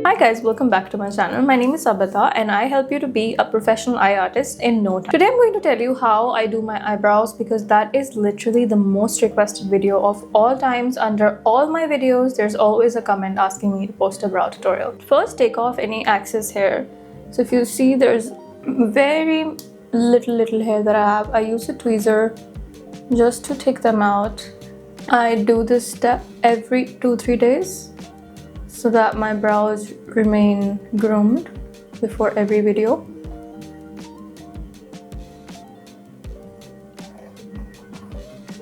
Hi guys, welcome back to my channel. My name is Sabata and I help you to be a professional eye artist in no time. Today I'm going to tell you how I do my eyebrows because that is literally the most requested video of all times. Under all my videos, there's always a comment asking me to post a brow tutorial. First, take off any excess hair. So if you see there's very little hair that I have, I use a tweezer just to take them out. I do this step every 2-3 days so that my brows remain groomed before every video.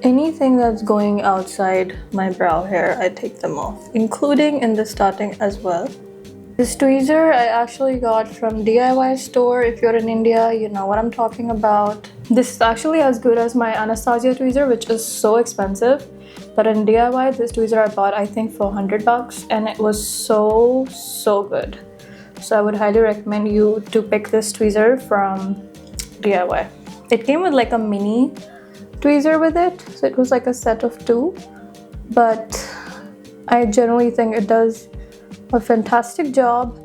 Anything that's going outside my brow hair, I take them off, including in the starting as well. This tweezer I actually got from DIY store. If you're in India, you know what I'm talking about. This is actually as good as my Anastasia tweezer, which is so expensive. But in DIY, this tweezer I bought I think for $100 and it was so good. So I would highly recommend you to pick this tweezer from DIY. It came with like a mini tweezer with it, so it was like a set of 2. But I generally think it does a fantastic job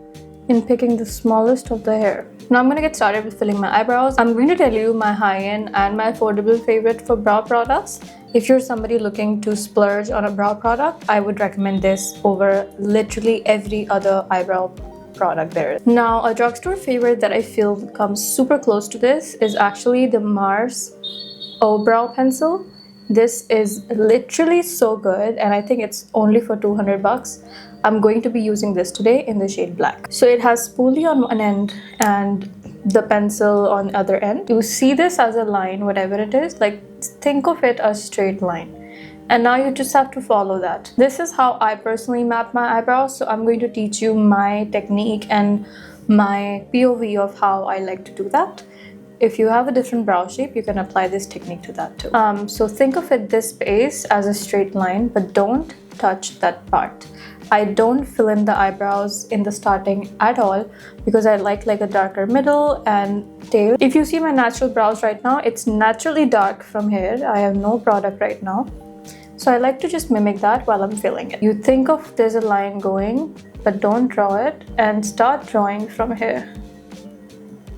in picking the smallest of the hair. Now I'm going to get started with filling my eyebrows. I'm going to tell you my high-end and my affordable favorite for brow products. If you're somebody looking to splurge on a brow product, I would recommend this over literally every other eyebrow product there is. Now, a drugstore favorite that I feel comes super close to this is actually the Mars brow pencil. This is literally so good and I think it's only for $200. I'm going to be using this today in the shade black. So it has spoolie on one end and the pencil on the other end. You see this as a line, whatever it is, like think of it as straight line. And now you just have to follow that. This is how I personally map my eyebrows. So I'm going to teach you my technique and my POV of how I like to do that. If you have a different brow shape, you can apply this technique to that too. So think of it this base as a straight line, but don't touch that part. I don't fill in the eyebrows in the starting at all because I like a darker middle and tail. If you see my natural brows right now, it's naturally dark from here. I have no product right now. So I like to just mimic that while I'm filling it. You think of there's a line going, but don't draw it and start drawing from here.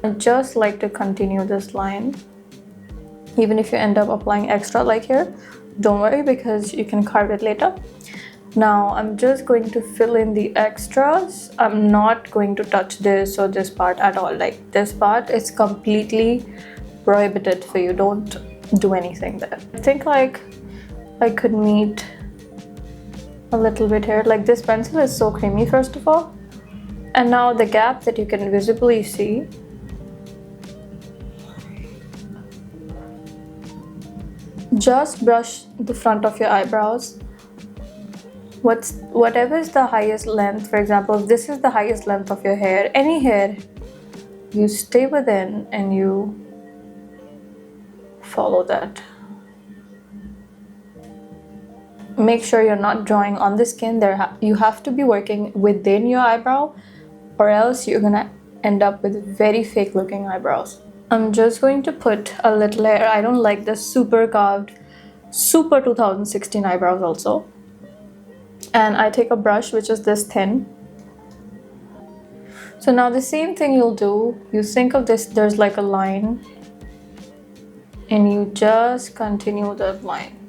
I just like to continue this line. Even if you end up applying extra like here, don't worry because you can carve it later. Now I'm just going to fill in the extras. I'm not going to touch this or this part at all. Like this part is completely prohibited for you. Don't do anything there. I think like I could meet a little bit here. Like this pencil is so creamy first of all. And now the gap that you can visibly see. Just brush the front of your eyebrows. Whatever is the highest length, for example, if this is the highest length of your hair, any hair, you stay within and you follow that. Make sure you're not drawing on the skin. You have to be working within your eyebrow or else you're gonna end up with very fake looking eyebrows. I'm just going to put a little hair. I don't like the super carved, super 2016 eyebrows also. And I take a brush which is this thin. So now the same thing you'll do, you think of this, there's like a line and you just continue the line.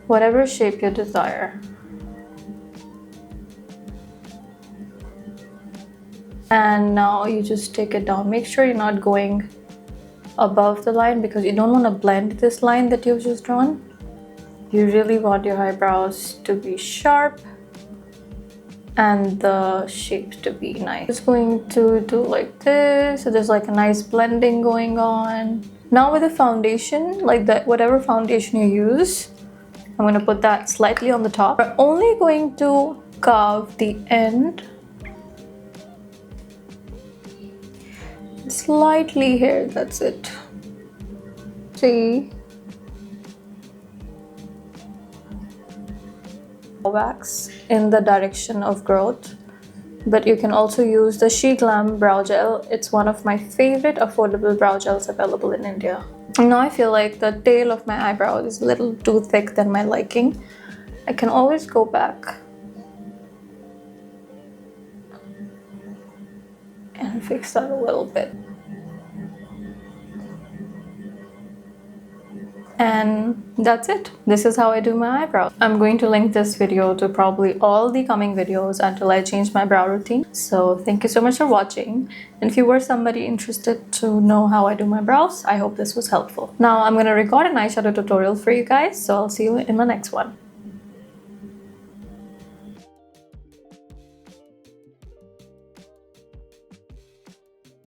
Whatever shape you desire. And now you just take it down. Make sure you're not going above the line because you don't want to blend this line that you've just drawn. You really want your eyebrows to be sharp and the shape to be nice. Just going to do like this, so there's like a nice blending going on. Now with the foundation, like that, whatever foundation you use, I'm going to put that slightly on the top. We're only going to carve the end slightly here, that's it. See? Wax in the direction of growth, but you can also use the She Glam brow gel. It's one of my favorite affordable brow gels available in India. Now I feel like the tail of my eyebrow is a little too thick than my liking. I can always go back and fix that a little bit. And that's it. This is how I do my eyebrows. I'm going to link this video to probably all the coming videos until I change my brow routine. So thank you so much for watching. And if you were somebody interested to know how I do my brows, I hope this was helpful. Now I'm going to record an eyeshadow tutorial for you guys, so I'll see you in the next one.